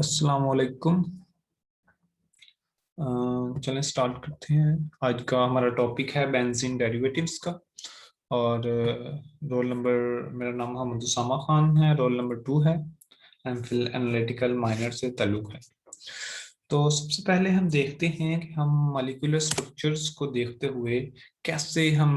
अस्सलाम वालेकुम। चलें स्टार्ट करते हैं। आज का हमारा टॉपिक है बेंजीन डेरिवेटिव्स का। और रोल नंबर, मेरा नाम मोहम्मद उसामा खान है, रोल नंबर 2 है। एमफिल एनालिटिकल माइनर से ताल्लुक़ है। तो सबसे पहले हम देखते हैं कि हम मॉलिक्यूलर स्ट्रक्चर्स को देखते हुए कैसे हम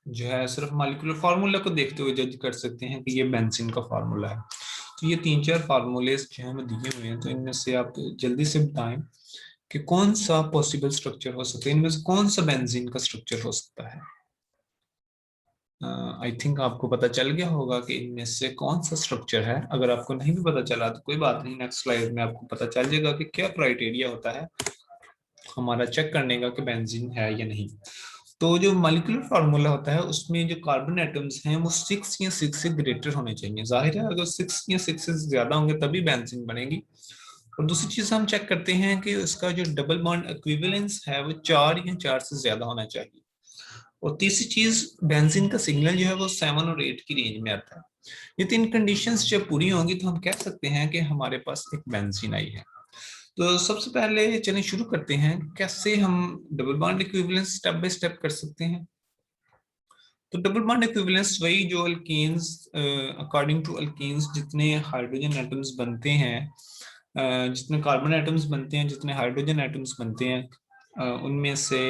जो है सिर्फ मॉलिक्यूलर फार्मूला को देखते हुए जज कर सकते हैं कि ये बेंजीन का फार्मूला है। तो ये 3-4 फार्मूलेस जो हमें दिए हुए हैं, तो इनमें से आप जल्दी से बताएं कि कौन सा पॉसिबल स्ट्रक्चर हो सकता है, इनमें से कौन सा बेंजीन का स्ट्रक्चर हो सकता है। आई थिंक आपको पता चल गया होगा कि इनमें से कौन सा स्ट्रक्चर है। अगर आपको नहीं भी पता चला तो कोई बात नहीं, नेक्स्ट स्लाइड में आपको पता चल जाएगा कि क्या क्राइटेरिया होता है हमारा चेक करने का कि बेंजीन है या नहीं। तो जो मॉलिक्यूलर फार्मूला होता है उसमें जो कार्बन एटम्स हैं वो 6 या 6 से ग्रेटर होने चाहिए। जाहिर है अगर 6 या 6 से ज्यादा होंगे तभी बेंजीन बनेगी। और दूसरी चीज हम चेक करते हैं कि उसका जो डबल बॉन्ड इक्विवेलेंस है वो 4 या 4 से ज्यादा होना चाहिए। और तीसरी चीज, बेंजीन का सिग्नल जो है वो 7 और 8 की रेंज में आता है। ये 3 कंडीशंस जब पूरी होंगी तो हम कह सकते हैं कि हमारे पास एक बेंजीन आई है। तो सबसे पहले चलिए शुरू करते हैं कैसे हम double bond equivalence step by step कर सकते हैं। तो डबल बॉन्ड इक्विवेलेंस वही जो अल्केन्स, अकॉर्डिंग टू अल्केन्स जितने हाइड्रोजन एटम्स बनते हैं, जितने कार्बन एटम्स बनते हैं, जितने हाइड्रोजन एटम्स बनते हैं, उनमें से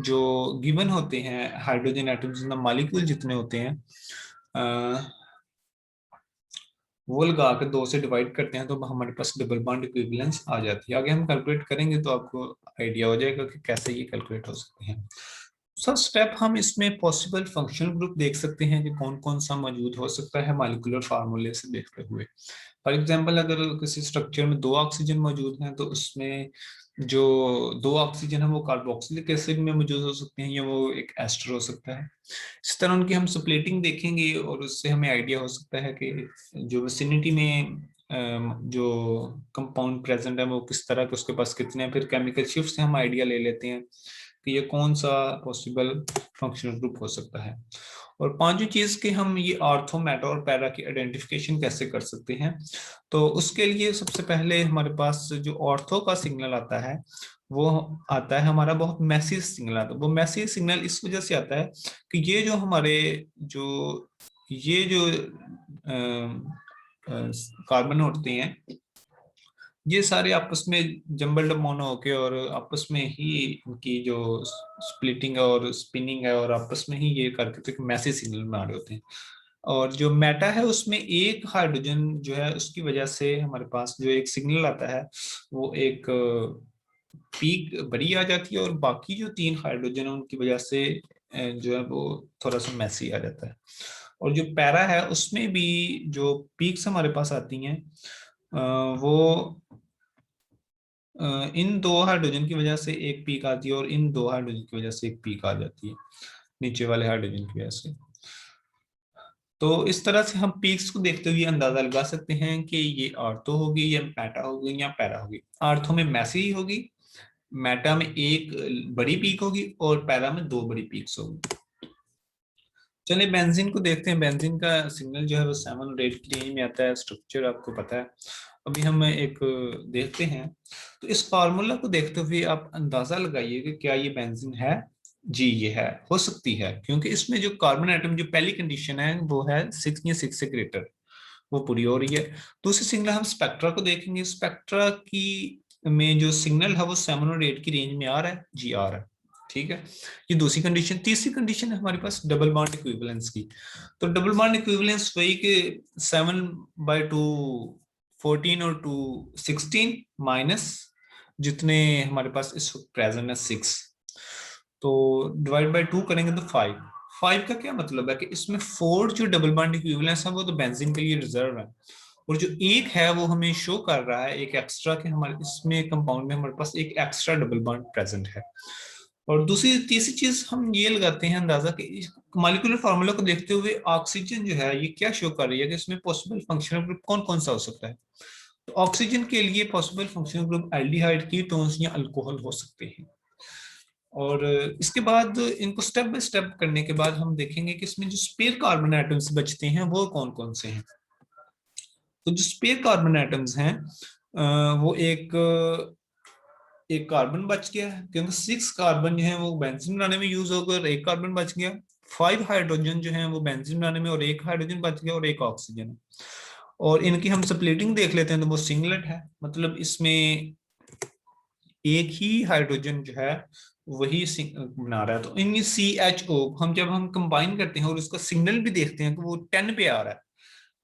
जो गिवन होते हैं हाइड्रोजन एटम्स मॉलिक्यूल जितने होते हैं, वो लगा के 2 से डिवाइड करते हैं तो हमारे पास डबल बॉन्ड इक्विवेलेंस आ जाती है। आगे हम कैलकुलेट करेंगे तो आपको आइडिया हो जाएगा कि कैसे ये कैलकुलेट हो सकते हैं। सब स्टेप हम इसमें पॉसिबल फंक्शनल ग्रुप देख सकते हैं कि कौन कौन सा मौजूद हो सकता है मॉलिक्यूलर फार्मूले से देखते हुए। फॉर एग्जांपल अगर किसी स्ट्रक्चर में 2 ऑक्सीजन मौजूद हैं तो उसमें जो 2 ऑक्सीजन है वो कार्बोक्सिलिक एसिड में मौजूद हो सकते हैं या वो एक एस्टर हो सकता है। इस तरह उनकी हम स्प्लिटिंग देखेंगे और उससे हमें आइडिया हो सकता है कि जो विसिनिटी में जो कंपाउंड प्रेजेंट है वो किस तरह के, उसके पास कितने हैं। फिर केमिकल शिफ्ट से हम आइडिया ले लेते हैं कि ये कौन सा पॉसिबल फंक्शनल ग्रुप हो सकता है। और पांचवी चीज कि हम ये आर्थो, मेटा और पैरा की आइडेंटिफिकेशन कैसे कर सकते हैं। तो उसके लिए सबसे पहले हमारे पास जो ऑर्थो का सिग्नल आता है वो आता है हमारा बहुत मैसी सिग्नल आता है। वो मैसी सिग्नल इस वजह से आता है कि ये जो हमारे जो ये जो कार्बन होते हैं ये सारे आपस में जम्बल्ड मोनो होके और आपस में ही इनकी जो स्प्लिटिंग और स्पिनिंग है और आपस में ही ये करके तो मैसी सिग्नल बना रहे होते हैं। और जो मेटा है उसमें एक हाइड्रोजन जो है उसकी वजह से हमारे पास जो एक सिग्नल आता है वो एक पीक बड़ी आ जाती है और बाकी जो 3 हाइड्रोजन है उनकी वजह से जो है वो थोड़ा सा मैसी आ जाता है। और जो पैरा है उसमें भी जो पीक्स हमारे पास आती हैं वो इन 2 हाइड्रोजन की वजह से एक पीक आती है और इन 2 हाइड्रोजन की वजह से एक पीक आ जाती है नीचे वाले हाइड्रोजन की वजह से। तो इस तरह से हम पीक्स को देखते हुए अंदाजा लगा सकते हैं कि ये आर्थो होगी या मेटा होगी या पैरा होगी। आर्थो में मैसी होगी, मेटा में एक बड़ी पीक होगी और पैरा में 2 बड़ी पीक्स होगी। चलिए बेंजीन को देखते हैं। बेंजीन का सिग्नल जो है वो 7 और 8 की रेंज में आता है। स्ट्रक्चर आपको पता है। अभी हम एक देखते हैं। तो इस फार्मूला को देखते हुए आप अंदाजा लगाइए कि क्या ये बेंजीन है। जी ये है, हो सकती है, क्योंकि इसमें जो कार्बन एटम जो पहली कंडीशन है वो है 6 या 6 से ग्रेटर, वो पूरी हो रही है। दूसरी सिग्नल हम स्पेक्ट्रा को देखेंगे। स्पेक्ट्रा की में जो सिग्नल है वो 7 और 8 की रेंज में आ रहा है। जी आ रहा है, ठीक है। ये दूसरी कंडीशन। तीसरी कंडीशन है हमारे पास डबल बॉन्ड इक्विवेलेंस की। तो डबल बॉन्ड इक्विवेलेंस वही कि 7/2 14 और 2 16 माइनस जितने हमारे पास इस वक्त प्रेजेंट है 6, तो डिवाइड बाय 2 करेंगे तो 5। 5 का क्या मतलब है कि इसमें 4 जो डबल बॉन्ड इक्विवेलेंस है वो तो बेंजीन के लिए रिजर्व है और जो एक है वो हमें शो कर रहा है एक एक्स्ट्रा के हमारे इसमें कंपाउंड में हमारे पास एक एक्स्ट्रा डबल बॉन्ड प्रेजेंट है। और दूसरी तीसरी चीज हम ये लगाते हैं अंदाजा कि मॉलिक्यूलर फार्मूला को देखते हुए ऑक्सीजन जो है ये क्या शो कर रही है कि इसमें पॉसिबल फंक्शनल ग्रुप कौन कौन सा हो सकता है। तो ऑक्सीजन के लिए possible functional group aldehyde, ketones या अल्कोहल हो सकते हैं। और इसके बाद इनको स्टेप बाय स्टेप करने के बाद हम देखेंगे कि इसमें जो स्पेयर कार्बन एटम्स बचते हैं वो कौन कौन से हैं। तो जो स्पेयर कार्बन एटम्स हैं वो एक कार्बन बच गया है, क्योंकि 6 कार्बन जो है वो बेंजीन बनाने में यूज हो गए और एक कार्बन बच गया। 5 हाइड्रोजन जो है वो बेंजीन बनाने में, और एक हाइड्रोजन बच गया और एक ऑक्सीजन है। और इनकी हम स्प्लिटिंग देख लेते हैं तो वो सिंगलेट है, मतलब इसमें एक ही हाइड्रोजन जो है वही बना रहा है। तो इन CHO हम जब हम कंबाइन करते हैं और उसका सिग्नल भी देखते हैं तो वो 10 पे आ रहा है।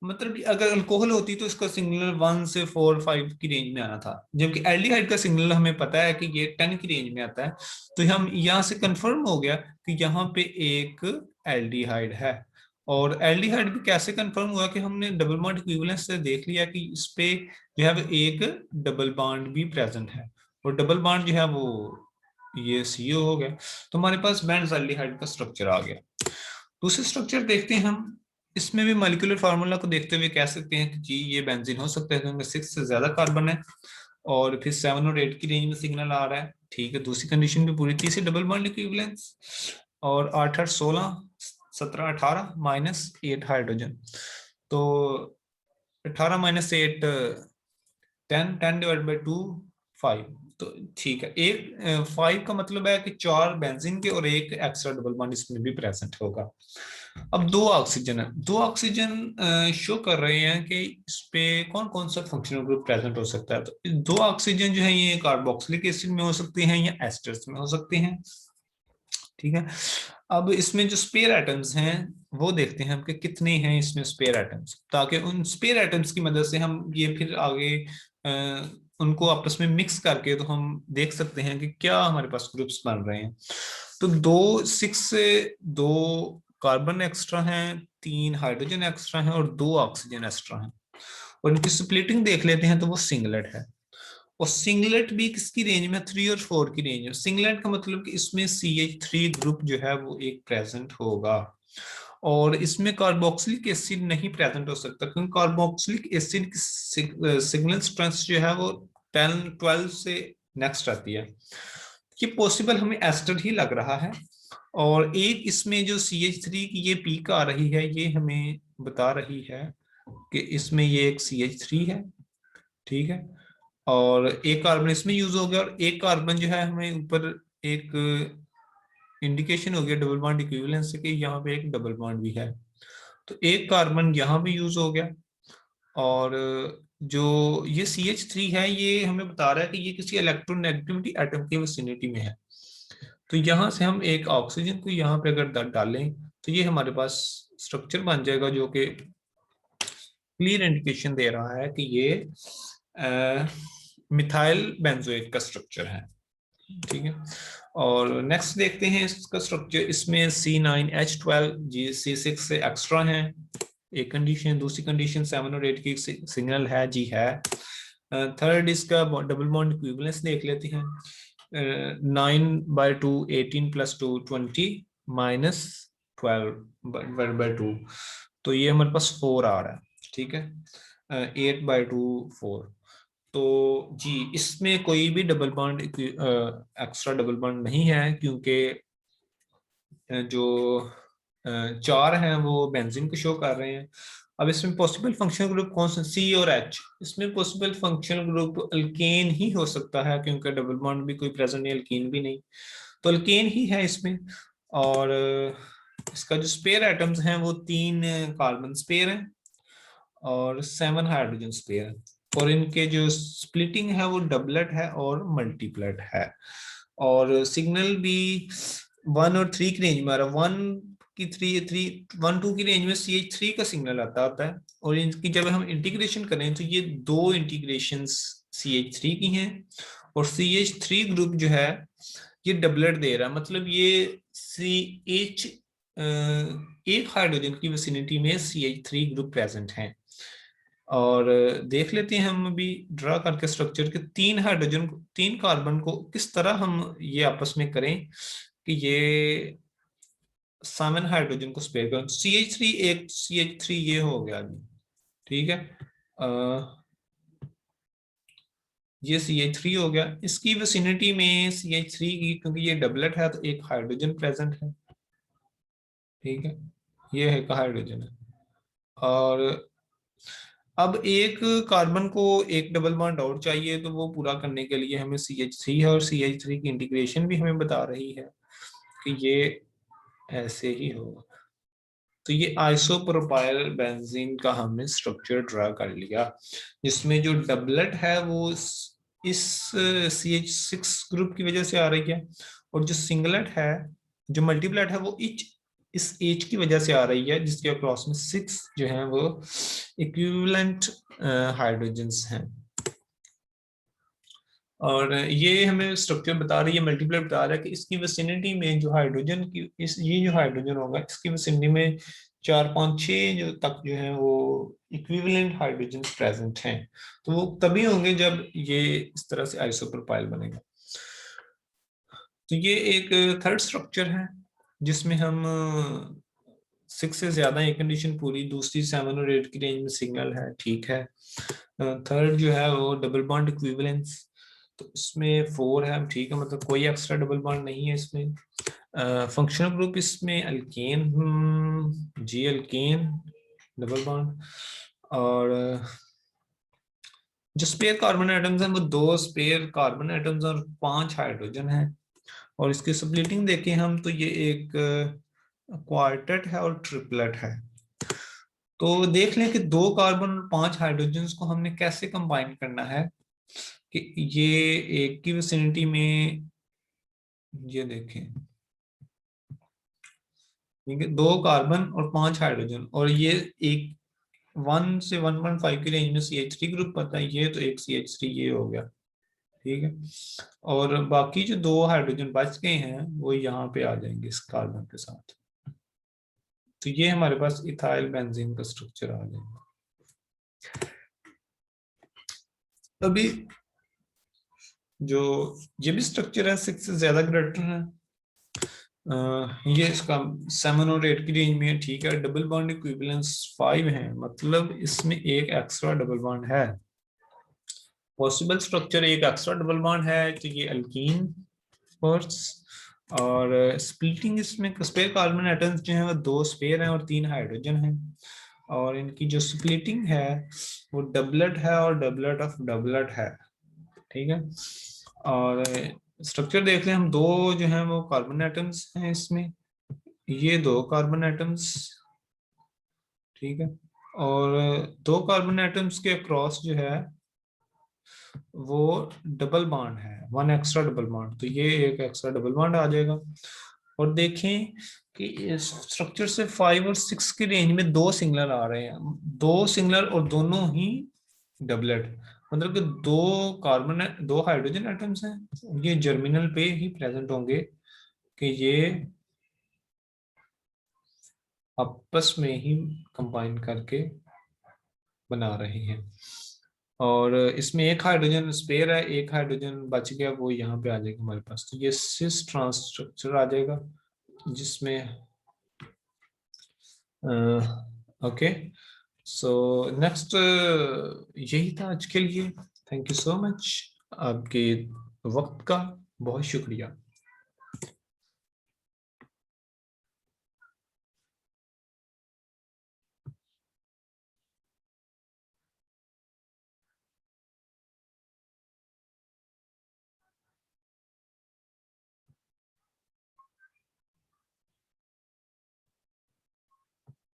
मतलब अगर अल्कोहल होती तो इसका सिग्नल 1 से 4 5 की रेंज में आना था, जबकि एल्डिहाइड का सिग्नल हमें पता है कि ये 10 की रेंज में आता है। तो हम यहाँ से कंफर्म हो गया कि यहाँ पे एक एल्डिहाइड है। और एल्डिहाइड भी कैसे कंफर्म हुआ कि हमने डबल बॉन्ड इक्विवेलेंस से देख लिया कि इस पे जो है वो एक डबल बॉन्ड भी प्रेजेंट है, और डबल बॉन्ड जो है वो ये CO हो गया। तो हमारे पास बेंज़ल्डिहाइड का स्ट्रक्चर आ गया। दूसरे स्ट्रक्चर देखते हैं हम। इसमें भी मॉलिक्यूलर फार्मूला को देखते हुए कह सकते हैं कि जी ये बेंजीन हो सकता है क्योंकि 6 से ज्यादा कार्बन है, और फिर 7 और 8 की रेंज में सिग्नल आ रहा है। ठीक है, दूसरी कंडीशन भी पूरी। तीसरी डबल बॉन्ड इक्विवेलेंस, और 8 8 16 17 18 -8 हाइड्रोजन। तो 18 -8 10 10 डिवाइड बाई 2 5। तो ठीक है, एक 5 का मतलब है कि 4 बेंजीन के और एक एक्स्ट्रा डबल बॉन्ड इसमें भी प्रेजेंट होगा। अब 2 ऑक्सीजन है, 2 ऑक्सीजन शो कर रहे हैं कि इस पे कौन कौन सा फंक्शनल ग्रुप प्रेजेंट हो सकता है। तो 2 ऑक्सीजन जो है ये कार्बोक्सिलिक एसिड में हो सकते हैं या एस्टर्स में हो सकते हैं। ठीक है, अब इसमें जो स्पेयर एटम्स हैं वो देखते हैं हम कि कितने हैं इसमें स्पेयर एटम्स, ताकि उन स्पेयर एटम्स की मदद से हम ये फिर आगे उनको आपस में मिक्स करके तो हम देख सकते हैं कि क्या हमारे पास ग्रुप्स बन रहे हैं। तो 6 से 2 कार्बन एक्स्ट्रा हैं, 3 हाइड्रोजन एक्स्ट्रा हैं और 2 ऑक्सीजन एक्स्ट्रा हैं। और इनकी स्प्लिटिंग देख लेते हैं तो वो सिंगलेट है। और सिंगलेट भी किसकी रेंज में, 3 और 4 की रेंज में। सिंगलेट का मतलब कि इसमें CH3 ग्रुप जो है वो एक प्रेजेंट होगा, और इसमें कार्बोक्सिलिक एसिड नहीं प्रेजेंट हो सकता, क्योंकि कार्बोक्सिलिक एसिड की सिग्नल स्ट्रेंथ जो है वो 10 12 से नेक्स्ट आती है। ये पॉसिबल हमें एस्टर ही लग रहा है। और एक इसमें जो CH3 की ये पीक आ रही है ये हमें बता रही है कि इसमें ये एक CH3 है। ठीक है, और एक कार्बन इसमें यूज हो गया, और एक कार्बन जो है हमें ऊपर एक इंडिकेशन हो गया डबल बॉन्ड इक्विवेलेंस से कि यहाँ पे एक डबल बॉन्ड भी है। तो एक कार्बन यहाँ पे यूज हो गया, और जो ये CH3 है ये हमें बता रहा है कि ये किसी इलेक्ट्रोनेगेटिविटी एटम की विसिनिटी में है। तो यहाँ से हम एक ऑक्सीजन को यहाँ पे अगर डालें तो ये हमारे पास स्ट्रक्चर बन जाएगा जो कि क्लियर इंडिकेशन दे रहा है कि ये मिथाइल बेंजोएट का स्ट्रक्चर है। ठीक है, और नेक्स्ट देखते हैं इसका स्ट्रक्चर। इसमें C9H12 C6 से एक्स्ट्रा है, एक कंडीशन। दूसरी कंडीशन 7 और 8 की सिग्नल है, जी है। थर्ड इसका डबल बॉन्ड इक्विवेलेंस देख लेते हैं। 9/2 18 + 2 20 -12/2, तो ये हमारे पास 4 आ रहा है। ठीक है, 8/2 4। तो जी इसमें कोई भी double bond extra double bond नहीं है, क्योंकि जो 4 हैं वो बेंजीन को शो कर रहे हैं। अब इसमें पॉसिबल फंक्शनल ग्रुप कौन सा, C और H। इसमें पॉसिबल फंक्शनल ग्रुप अल्केन ही हो सकता है, क्योंकि डबल बॉन्ड भी कोई प्रेजेंट नहीं, अल्कीन भी नहीं, तो अल्केन ही है इसमें। और इसका जो स्पेयर एटम्स हैं वो 3 कार्बन स्पेयर हैं और 7 हाइड्रोजन स्पेयर हैं, और इनके जो स्प्लिटिंग है वो डबलेट है और मल्टीप्लेट है। और सिग्नल भी 1 और 3 की रेंज में आ रहा है। 1 2 की रेंज में CH3 का सिग्नल आता होता है, और इनकी जब हम इंटीग्रेशन करें तो ये 2 इंटीग्रेशन CH3 की हैं, और CH3 ग्रुप जो है ये डबलेट दे रहा है, मतलब ये CH एक हाइड्रोजन की विसिनिटी में CH3 ग्रुप प्रेजेंट हैं। और देख लेते हैं हम अभी ड्रा करके स्ट्रक्चर के 3 हाइड्रोजन 3 कार्बन को किस तरह हम ये आपस में करें कि ये 7 हाइड्रोजन को स्पेयर करें। CH3 एक CH3 ये हो गया अभी। ठीक है, ये CH3 हो गया, इसकी विसिनिटी में CH3 की, क्योंकि ये डबलेट है तो एक हाइड्रोजन प्रेजेंट है। ठीक है, ये है का हाइड्रोजन है। और अब एक कार्बन को एक डबल बॉन्ड और चाहिए, तो वो पूरा करने के लिए हमें CH3 है, और CH3 की इंटीग्रेशन भी हमें बता रही है कि ये ऐसे ही होगा। तो ये आइसोप्रोपाइल बेंजीन का हमने स्ट्रक्चर ड्रा कर लिया, जिसमें जो डबलेट है वो इस CH6 ग्रुप की वजह से आ रही है, और जो सिंगलेट है, जो मल्टीप्लेट है, वो इस H की वजह से आ रही है, जिसके अक्रॉस में 6 जो है वो इक्विवेलेंट हाइड्रोजन्स हैं। और ये हमें स्ट्रक्चर बता रही है, मल्टीप्लाई बता रहा है कि इसकी विसिनिटी में जो हाइड्रोजन की ये जो हाइड्रोजन होगा, इसकी विसिनिटी में 4 5 6 जो तक जो है वो इक्विवेलेंट हाइड्रोजन प्रेजेंट हैं। तो वो तभी होंगे जब ये इस तरह से आइसोप्रोपाइल बनेगा। तो ये एक थर्ड स्ट्रक्चर है, जिसमें हम 6 से ज्यादा एक कंडीशन पूरी, दूसरी 7 और 8 की रेंज में सिग्नल है, ठीक है। थर्ड जो है वो डबल बॉन्ड इक्विवेलेंस, तो इसमें 4 है, ठीक है, मतलब कोई एक्स्ट्रा डबल बॉन्ड नहीं है इसमें। फंक्शनल ग्रुप इसमें अल्केन, जी अल्केन डबल बॉन्ड, और जो स्पेयर कार्बन एटम्स हैं वो 2 स्पेयर कार्बन एटम्स और 5 हाइड्रोजन हैं। और इसकी स्प्लिटिंग देखें हम, तो ये एक क्वार्टेट है और ट्रिपलेट है। तो देख लें कि 2 कार्बन और 5 हाइड्रोजन को हमने कैसे कंबाइन करना है, कि ये एक की विसिनिटी में, ये देखें, ठीक है, 2 कार्बन और 5 हाइड्रोजन, और ये एक 1 से 1.5 की रेंज में CH3 ग्रुप पता है, ये तो एक CH3 ये हो गया, ठीक है। और बाकी जो 2 हाइड्रोजन बच गए हैं वो यहाँ पे आ जाएंगे इस कार्बन के साथ। तो ये हमारे पास इथाइल बेंजीन का स्ट्रक्चर आ जाएगा। अभी जो ये भी स्ट्रक्चर है 6 से ज्यादा ग्रेटर है, ये इसका 7 और 8 की रेंज में है, ठीक है। डबल बॉन्ड इक्विवेलेंस 5 है, मतलब इसमें एक एक्स्ट्रा डबल बॉन्ड है। पॉसिबल स्ट्रक्चर एक एक्स्ट्रा डबल बॉन्ड है, तो ये अल्कीन फर्स्ट। और स्प्लिटिंग इसमें स्पेयर कार्बन एटम्स जो हैं वो 2 स्पेयर हैं और 3 हाइड्रोजन हैं। और इनकी जो स्प्लिटिंग है वो डबलेट है और डबलेट ऑफ डबलेट है, ठीक है। और स्ट्रक्चर देख लें हम, 2 जो हैं वो कार्बन एटम्स हैं इसमें, ये 2 कार्बन एटम्स, ठीक है। और 2 कार्बन एटम्स के अक्रॉस जो है वो डबल बॉन्ड है, 1 एक्स्ट्रा डबल बॉन्ड, तो ये एक एक्स्ट्रा डबल बॉन्ड आ जाएगा। और देखें कि इस स्ट्रक्चर से 5 और 6 की रेंज में 2 सिंगलर आ रहे हैं, 2 सिंगलर और दोनों ही डबलेट, मतलब कि 2 हाइड्रोजन एटम्स हैं, ये जर्मिनल पे ही प्रेजेंट होंगे, कि ये आपस में ही कंबाइन करके बना रहे हैं। और इसमें एक हाइड्रोजन स्पेयर है, एक हाइड्रोजन बच गया, वो यहाँ पे आ जाएगा हमारे पास, तो ये सिस ट्रांस स्ट्रक्चर आ जाएगा, जिसमें ओके। सो नेक्स्ट यही था आज के लिए। थैंक यू सो मच, आपके वक्त का बहुत शुक्रिया।